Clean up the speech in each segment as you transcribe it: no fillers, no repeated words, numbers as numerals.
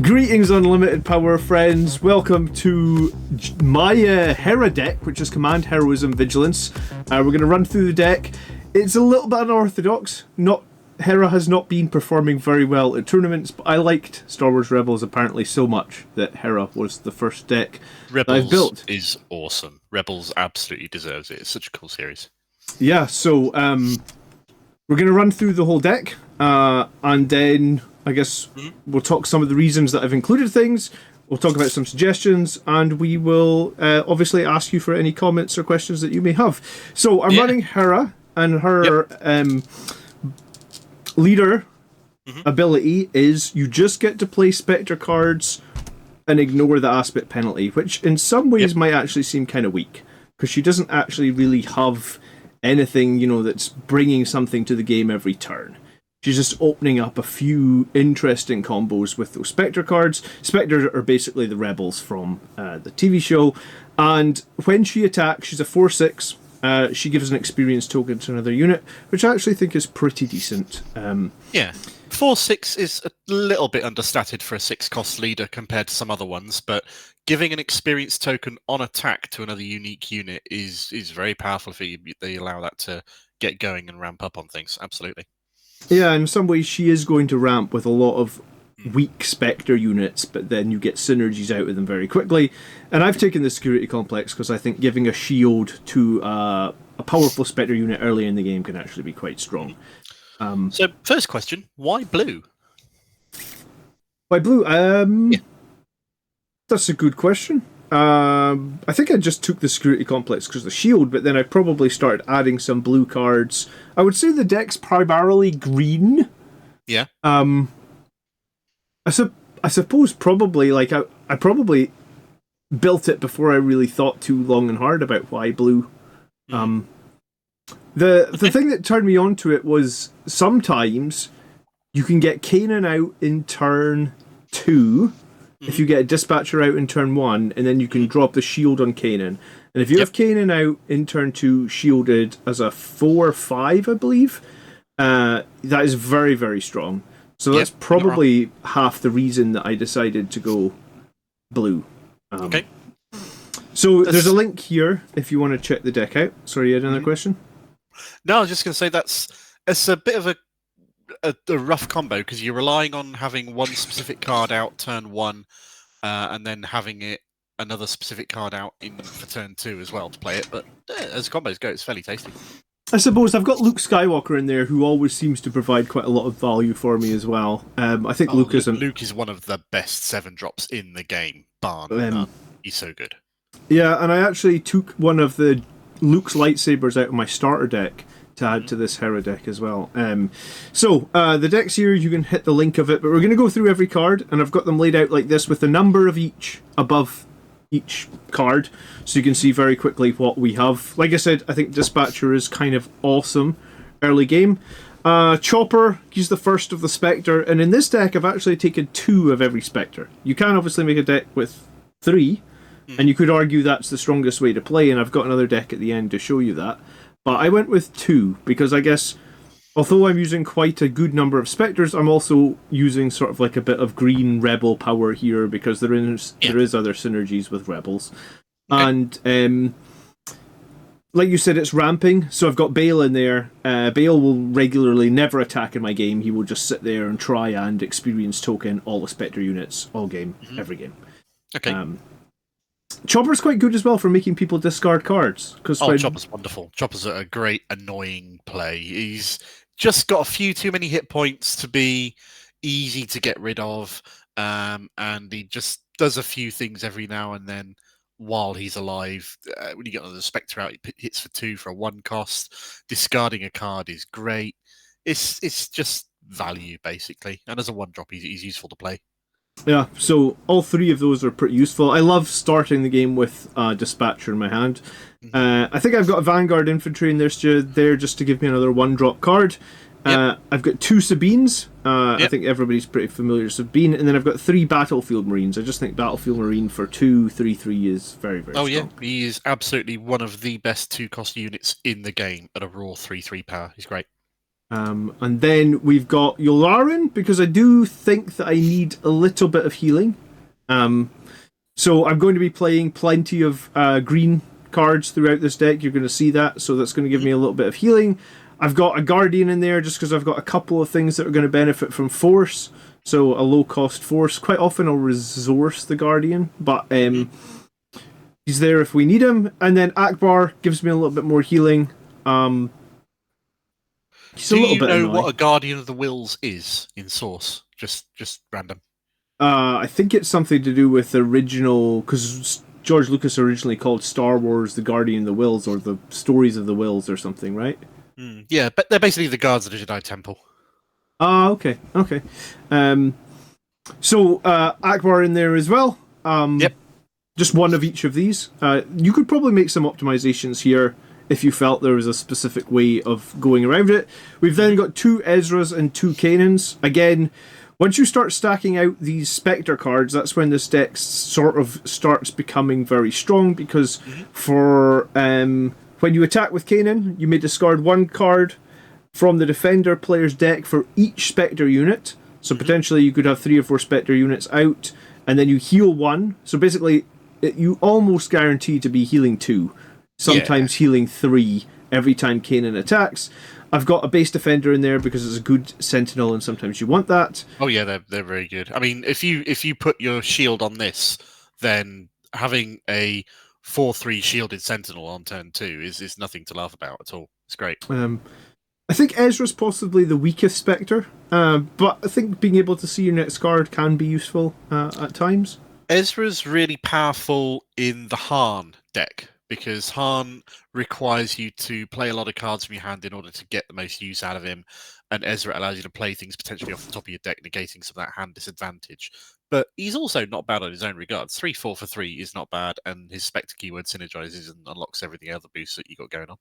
Greetings, Unlimited Power friends. Welcome to my Hera deck, which is Command, Heroism, Vigilance. We're going to run through the deck. It's a little bit unorthodox. Hera has not been performing very well at tournaments, but I liked Star Wars Rebels apparently so much that Hera was the first deck that I've built. Is awesome. Rebels absolutely deserves it. It's such a cool series. Yeah, so we're going to run through the whole deck, and then I guess we'll talk some of the reasons that I've included things. We'll talk about some suggestions, and we will obviously ask you for any comments or questions that you may have. So I'm running Hera, and her leader ability is you just get to play Spectre cards and ignore the aspect penalty, which in some ways might actually seem kind of weak, because she doesn't actually really have anything, that's bringing something to the game every turn. She's just opening up a few interesting combos with those Spectre cards. Spectres are basically the rebels from the TV show. And when she attacks, she's a 4/6. She gives an experience token to another unit, which I actually think is pretty decent. 4/6 is a little bit understated for a 6-cost leader compared to some other ones, but giving an experience token on attack to another unique unit is very powerful for you. They allow that to get going and ramp up on things. Absolutely. Yeah, in some ways she is going to ramp with a lot of weak Spectre units, but then you get synergies out of them very quickly. And I've taken the security complex because I think giving a shield to a powerful Spectre unit early in the game can actually be quite strong. So, first question, why blue? Why blue? That's a good question. I think I just took the security complex because of the shield, but then I probably started adding some blue cards. I would say the deck's primarily green. Yeah. I suppose probably I probably built it before I really thought too long and hard about why blue. The thing that turned me on to it was sometimes you can get Kanan out in turn 2 if you get a Dispatcher out in turn 1, and then you can drop the shield on Kanan. And if you have Kanan out in turn 2 shielded as a 4/5, I believe, that is very, very strong. So that's probably half the reason that I decided to go blue. Okay. So there's a link here if you want to check the deck out. Sorry, you had another question? No, I was just going to say it's a bit of a rough combo because you're relying on having one specific card out turn 1 and then having another specific card out for turn 2 as well to play it. But as combos go, it's fairly tasty. I suppose I've got Luke Skywalker in there, who always seems to provide quite a lot of value for me as well. I think Luke is one of the best 7-drops in the game, bar none. He's so good. Yeah, and I actually took one of the Luke's lightsabers out of my starter deck to add to this Hera deck as well. So the deck's here, you can hit the link of it, but we're going to go through every card, and I've got them laid out like this with the number of each above each card, so you can see very quickly what we have. Like I said, I think Dispatcher is kind of awesome early game. Chopper, he's the first of the Spectre, and in this deck I've actually taken 2 of every Spectre. You can obviously make a deck with 3, and you could argue that's the strongest way to play, and I've got another deck at the end to show you that. But I went with 2 because I guess, although I'm using quite a good number of Spectres, I'm also using sort of like a bit of green rebel power here because there is other synergies with rebels. Okay. And like you said, it's ramping, so I've got Bale in there. Bale will regularly never attack in my game. He will just sit there and try and experience token all the Spectre units all game, every game. Okay. Chopper's quite good as well for making people discard cards. Chopper's wonderful. Chopper's a great annoying play. He's just got a few too many hit points to be easy to get rid of, and he just does a few things every now and then while he's alive. When you get the Spectre out, he hits for 2 for a 1 cost. Discarding a card is great. It's just value, basically. And as a 1-drop, he's useful to play. Yeah, so all 3 of those are pretty useful. I love starting the game with Dispatcher in my hand. I think I've got a Vanguard Infantry in there just to give me another 1-drop card. I've got 2 Sabines. I think everybody's pretty familiar with Sabine. And then I've got 3 Battlefield Marines. I just think Battlefield Marine for 2/3/3 is very, very strong. Yeah, he is absolutely one of the best 2-cost units in the game at a raw 3/3 power. He's great. And then we've got Yularen, because I do think that I need a little bit of healing. So I'm going to be playing plenty of green cards throughout this deck. You're going to see that, so that's going to give me a little bit of healing. I've got a Guardian in there just because I've got a couple of things that are going to benefit from Force. So a low-cost Force. Quite often I'll resource the Guardian, but he's there if we need him. And then Akbar gives me a little bit more healing. He's Do you know what a Guardian of the Wills is in Source? Just random. I think it's something to do with the original, because George Lucas originally called Star Wars the Guardian of the Wills, or the Stories of the Wills, or something, right? Yeah, but they're basically the guards of the Jedi Temple. Ah, okay. So Akbar in there as well. Yep. Just one of each of these. You could probably make some optimizations here if you felt there was a specific way of going around it. We've then got 2 Ezras and 2 Kanans. Again, once you start stacking out these Spectre cards, that's when this deck sort of starts becoming very strong, because for when you attack with Kanan, you may discard 1 card from the defender player's deck for each Spectre unit. So potentially you could have 3 or 4 Spectre units out, and then you heal 1. So basically, you almost guarantee to be healing 2. Sometimes healing 3 every time Kanan attacks. I've got a base defender in there because it's a good Sentinel, and sometimes you want that. Oh yeah, they're very good. I mean, if you put your shield on this, then having a 4/3 shielded Sentinel on turn 2 is nothing to laugh about at all. It's great. I think Ezra's possibly the weakest Spectre, but I think being able to see your next card can be useful at times. Ezra's really powerful in the Han deck, because Han requires you to play a lot of cards from your hand in order to get the most use out of him, and Ezra allows you to play things potentially off the top of your deck, negating some of that hand disadvantage. But he's also not bad on his own regards. 3/4 for 3 is not bad, and his Spectre keyword synergizes and unlocks everything other boosts that you got going on.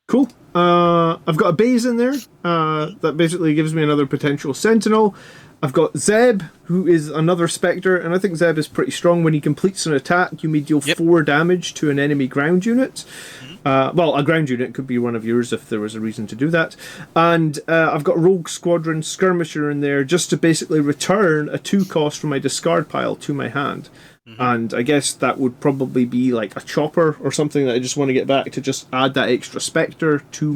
Cool. I've got a Baze in there. That basically gives me another potential Sentinel. I've got Zeb, who is another Spectre, and I think Zeb is pretty strong. When he completes an attack, you may deal 4 damage to an enemy ground unit. Well, a ground unit could be one of yours if there was a reason to do that. And I've got Rogue Squadron Skirmisher in there just to basically return a 2 cost from my discard pile to my hand. And I guess that would probably be like a chopper or something that I just want to get back to just add that extra Spectre to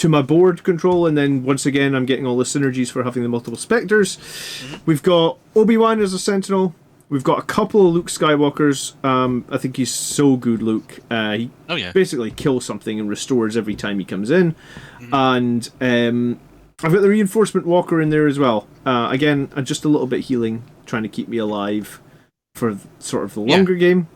my board control, and then once again I'm getting all the synergies for having the multiple Spectres. We've got Obi-Wan as a Sentinel. We've got a couple of Luke Skywalkers. I think he's so good, Luke. He basically kills something and restores every time he comes in. And I've got the Reinforcement Walker in there as well. Again, just a little bit healing, trying to keep me alive for sort of the longer game.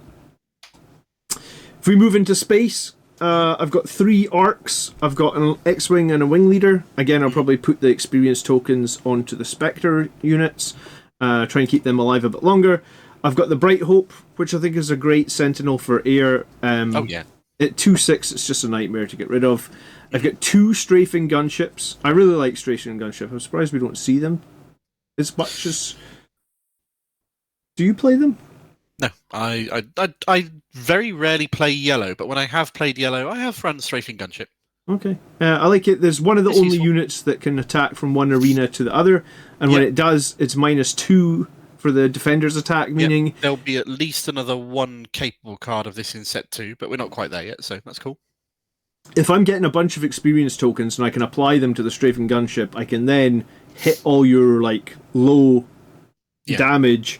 If we move into space, I've got 3 arcs. I've got an X-Wing and a Wing Leader. Again, I'll probably put the experience tokens onto the Spectre units, try and keep them alive a bit longer. I've got the Bright Hope, which I think is a great Sentinel for air. At 2/6, it's just a nightmare to get rid of. I've got 2 Strafing Gunships. I really like Strafing Gunship. I'm surprised we don't see them as much as... Do you play them? No, I very rarely play yellow, but when I have played yellow, I have run Strafing Gunship. Okay. I like it. There's one of the only units that can attack from one arena to the other, and when it does, it's -2 for the defender's attack, meaning... There'll be at least another 1 capable card of this in set 2, but we're not quite there yet, so that's cool. If I'm getting a bunch of experience tokens and I can apply them to the Strafing Gunship, I can then hit all your low damage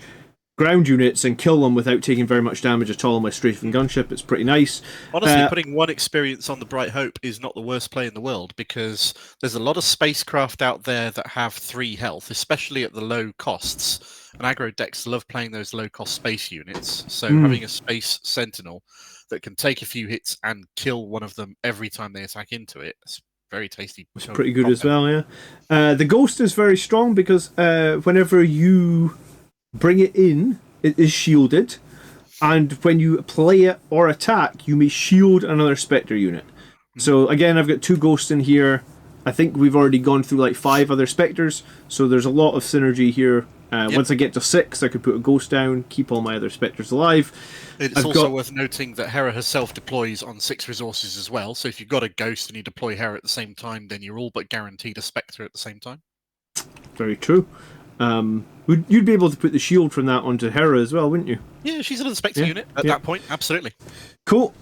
ground units and kill them without taking very much damage at all on my Strafing Gunship. It's pretty nice. Honestly, putting 1 experience on the Bright Hope is not the worst play in the world, because there's a lot of spacecraft out there that have 3 health, especially at the low costs. And aggro decks love playing those low-cost space units, so having a Space Sentinel that can take a few hits and kill one of them every time they attack into it, it's very tasty. It's pretty good as well, yeah. The Ghost is very strong because whenever you bring it in, it is shielded, and when you play it or attack, you may shield another Spectre unit. So again, I've got 2 Ghosts in here. I think we've already gone through like 5 other Spectres, so there's a lot of synergy here. Once I get to 6, I could put a Ghost down, keep all my other Spectres alive. It's also worth noting that Hera herself deploys on 6 resources as well, so if you've got a Ghost and you deploy Hera at the same time, then you're all but guaranteed a Spectre at the same time. Very true. You'd be able to put the shield from that onto Hera as well, wouldn't you? Yeah, she's another Spectre unit at that point, absolutely. Cool.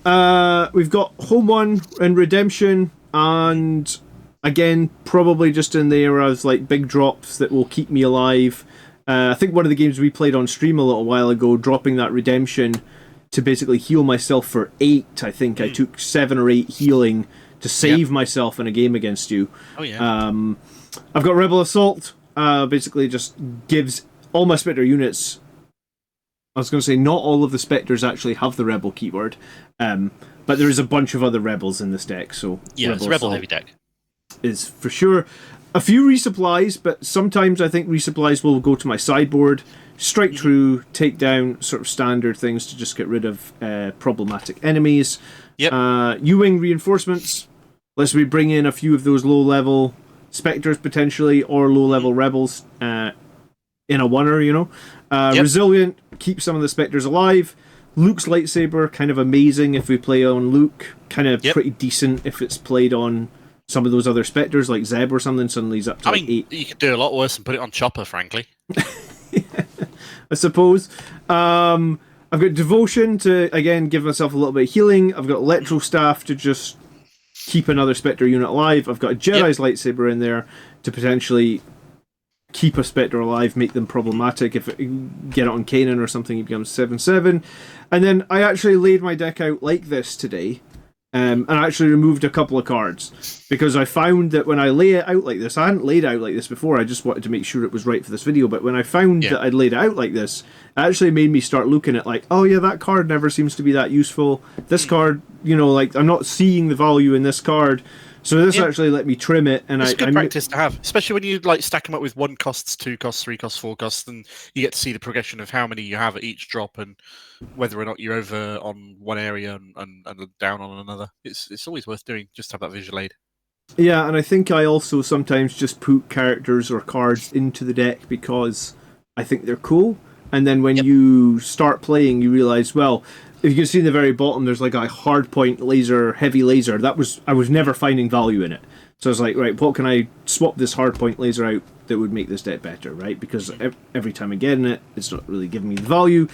We've got Home 1 and Redemption, and again, probably just in there as like big drops that will keep me alive. I think one of the games we played on stream a little while ago, dropping that Redemption to basically heal myself for 8. I think I took 7 or 8 healing to save myself in a game against you. Oh yeah. I've got Rebel Assault. Basically just gives all my Spectre units... I was going to say, not all of the Spectres actually have the Rebel keyword, but there is a bunch of other Rebels in this deck, so... Yeah, it's a Rebel heavy deck. Is for sure. A few resupplies, but sometimes I think resupplies will go to my sideboard. Strike True, take down, sort of standard things to just get rid of problematic enemies. Yep. U-Wing reinforcements. Let's we bring in a few of those low-level Spectres, potentially, or low-level Rebels in a oneer, you know. Resilient, keep some of the Spectres alive. Luke's lightsaber, kind of amazing if we play on Luke. Kind of pretty decent if it's played on some of those other Spectres, like Zeb or something. Suddenly he's up to 8. You could do a lot worse and put it on Chopper, frankly. I suppose. I've got Devotion to, again, give myself a little bit of healing. I've got Electro Staff to just keep another Spectre unit alive. I've got a Jedi's lightsaber in there to potentially keep a Spectre alive, make them problematic. If it, get it on Kanan or something, he becomes 7/7. And then I actually laid my deck out like this today. And I actually removed a couple of cards because I found that when I lay it out like this, I hadn't laid it out like this before. I just wanted to make sure it was right for this video. But when I found that I'd laid it out like this, it actually made me start looking at like, oh yeah, that card never seems to be that useful. This card, you know, like I'm not seeing the value in this card. So this actually let me trim it, and it's good practice to have, especially when you like stack them up with 1 costs, 2 costs, 3 costs, 4 costs, and you get to see the progression of how many you have at each drop and whether or not you're over on one area and down on another. It's always worth doing just to have that visual aid. Yeah, and I think I also sometimes just put characters or cards into the deck because I think they're cool, and then when you start playing, you realize, well, if you can see in the very bottom, there's like a hardpoint laser, heavy laser. I was never finding value in it. So I was like, right, what can I swap this hardpoint laser out that would make this deck better, right? Because every time I get in it, it's not really giving me the value.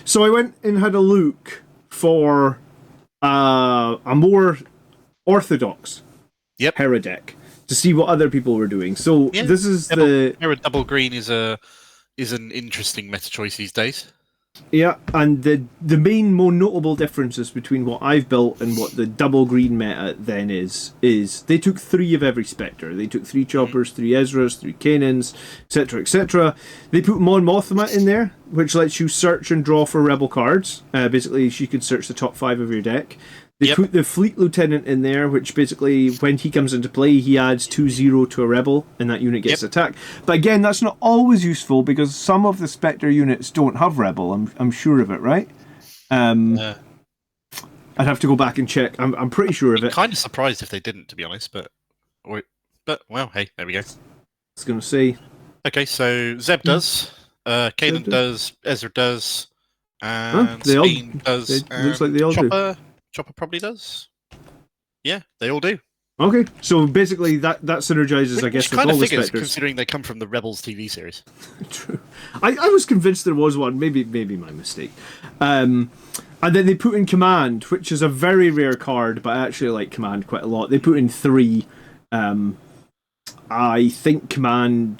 So I went and had a look for a more orthodox Hera deck to see what other people were doing. So this is Hera double green is an interesting meta choice these days. Yeah, and the main, more notable differences between what I've built and what the double green meta then is they took 3 of every Spectre. They took 3 Choppers, 3 Ezras, 3 Kanans, etc., etc. They put Mon Mothma in there, which lets you search and draw for Rebel cards. Basically, you could search the top 5 of your deck. They put the Fleet Lieutenant in there, which basically, when he comes into play, he adds 2/0 to a Rebel, and that unit gets attacked. But again, that's not always useful, because some of the Spectre units don't have Rebel, I'm sure of it, right? I'd have to go back and check. I'm pretty sure of it. Kind of surprised if they didn't, to be honest, but well, hey, there we go. I was going to say. Okay, so Zeb does, Kanan does, Ezra does, and Sabine does. It looks like they all do. Chopper probably does. Yeah, they all do. Okay, so basically that synergizes, I guess, with all the Spectres. Considering they come from the Rebels TV series. True. I was convinced there was one. Maybe my mistake. And then they put in Command, which is a very rare card, but I actually like Command quite a lot. They put in 3. I think Command.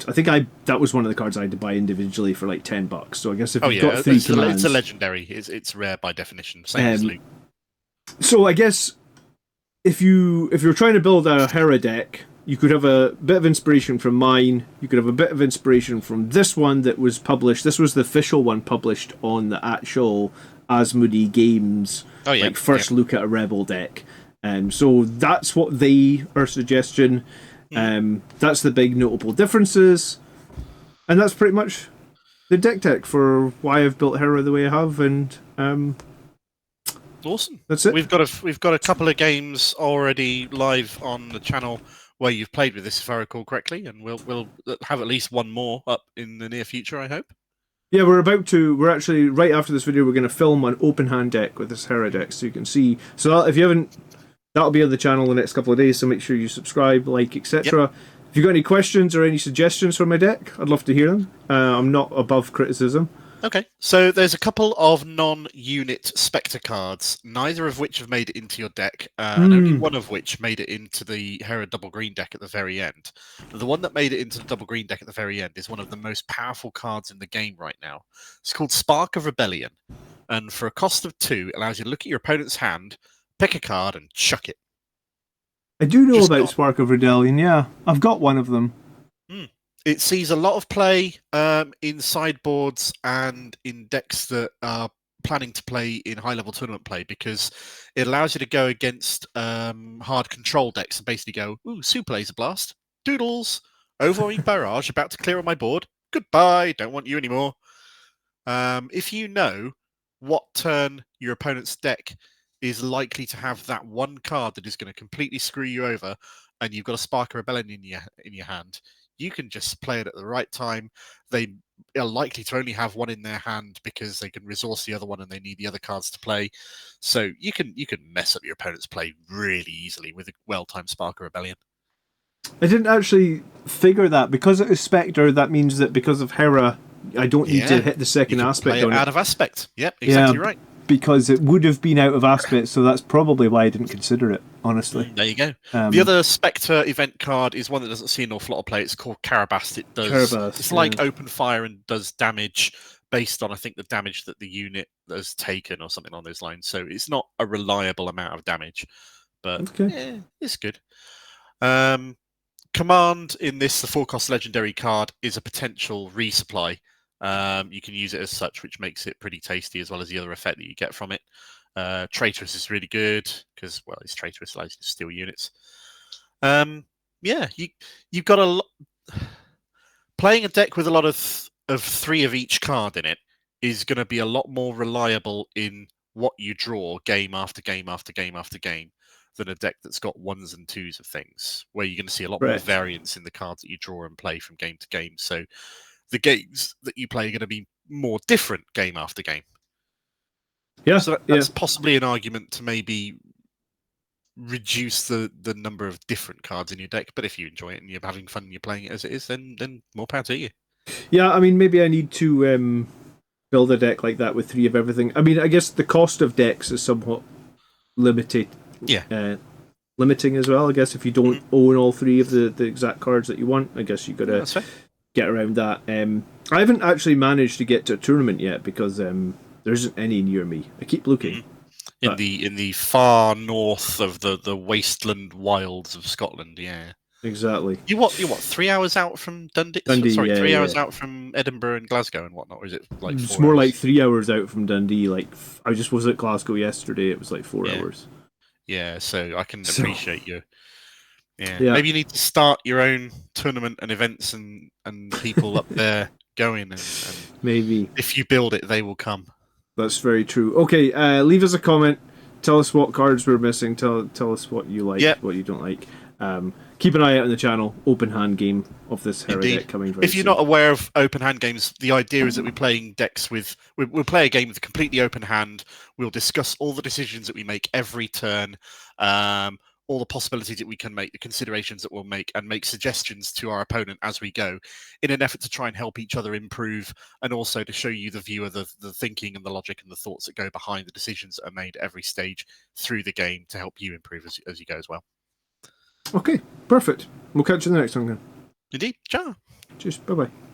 That was one of the cards I had to buy individually for like $10. So I guess if you've got 3 commands, it's a legendary. It's rare by definition. Same as Luke. So I guess if you're trying to build a Hera deck, you could have a bit of inspiration from mine. You could have a bit of inspiration from this one that was published. This was the official one published on the actual Asmodee Games first look at a Rebel deck. So that's what they are suggesting. That's the big notable differences, and that's pretty much the deck tech for why I've built Hera the way I have. And awesome. That's it. We've got a couple of games already live on the channel where you've played with this, if I recall correctly, and we'll have at least one more up in the near future, I hope. Yeah, we're actually, right after this video, we're going to film an open hand deck with this Hera deck, so you can see. So if you haven't, that'll be on the channel in the next couple of days, so make sure you subscribe, like, etc. Yep. If you've got any questions or any suggestions for my deck, I'd love to hear them. I'm not above criticism. Okay, so there's a couple of non-unit Spectre cards, neither of which have made it into your deck, and only one of which made it into the Hera double green deck at the very end. The one that made it into the double green deck at the very end is one of the most powerful cards in the game right now. It's called Spark of Rebellion, and for a cost of 2, it allows you to look at your opponent's hand, pick a card, and chuck it. I do know about Spark of Rebellion, yeah. I've got one of them. It sees a lot of play in sideboards and in decks that are planning to play in high-level tournament play, because it allows you to go against hard control decks and basically go, ooh, Super Laser Blast, doodles, overwhelming barrage, about to clear on my board, goodbye, don't want you anymore. If you know what turn your opponent's deck is likely to have that one card that is going to completely screw you over, and you've got a Spark of Rebellion in your hand, you can just play it at the right time. They are likely to only have one in their hand because they can resource the other one and they need the other cards to play. So you can mess up your opponent's play really easily with a well-timed Spark of Rebellion. I didn't actually figure that. Because it is Spectre, that means that because of Hera, I don't need to hit the second aspect on it. Out of aspect. Yep, exactly right. Because it would have been out of aspect, so that's probably why I didn't consider it, honestly. There you go. The other Spectre event card is one that doesn't see an awful lot of play. It's called Carabast. It's like Open Fire and does damage based on, I think, the damage that the unit has taken or something on those lines. So it's not a reliable amount of damage, but it's good. Command in this, the 4-cost legendary card, is a potential resupply. You can use it as such, which makes it pretty tasty, as well as the other effect that you get from it. Traitorous is really good because, well, it's Traitorous, allows you to steal units. You've got a lot. Playing a deck with a lot of 3 of each card in it is going to be a lot more reliable in what you draw game after game after game after game than a deck that's got 1s and 2s of things, where you're going to see a lot more variance in the cards that you draw and play from game to game. So the games that you play are going to be more different game after game. Yeah, so that's possibly an argument to maybe reduce the number of different cards in your deck. But if you enjoy it and you're having fun and you're playing it as it is, then more power to you. Yeah, I mean, maybe I need to build a deck like that with 3 of everything. I mean, I guess the cost of decks is somewhat limited. Yeah. Limiting as well, I guess. If you don't own all 3 of the exact cards that you want, I guess you got to get around that. I haven't actually managed to get to a tournament yet because there isn't any near me. I keep looking. In the far north of the wasteland wilds of Scotland, yeah. Exactly. You're what 3 hours out from Dundee? Sorry, 3 hours out from Edinburgh and Glasgow and whatnot, or is it like 4 It's more like 3 hours out from Dundee. Like, I just was at Glasgow yesterday, it was like 4 hours. Yeah, so I can appreciate you. Yeah. Maybe you need to start your own tournament and events and people up there going, and maybe if you build it, they will come. That's very true. Okay, leave us a comment. Tell us what cards we're missing. Tell us what you like, what you don't like. Keep an eye out on the channel. Open hand game of this Hera deck coming very soon. If you're not aware of open hand games, the idea is that we're playing decks with... We'll play a game with a completely open hand. We'll discuss all the decisions that we make every turn, all the possibilities that we can make, the considerations that we'll make, and make suggestions to our opponent as we go, in an effort to try and help each other improve, and also to show you the view of the thinking and the logic and the thoughts that go behind the decisions that are made at every stage through the game to help you improve as you go as well. Okay, perfect. We'll catch you in the next one then. Indeed. Ciao. Cheers. Bye-bye.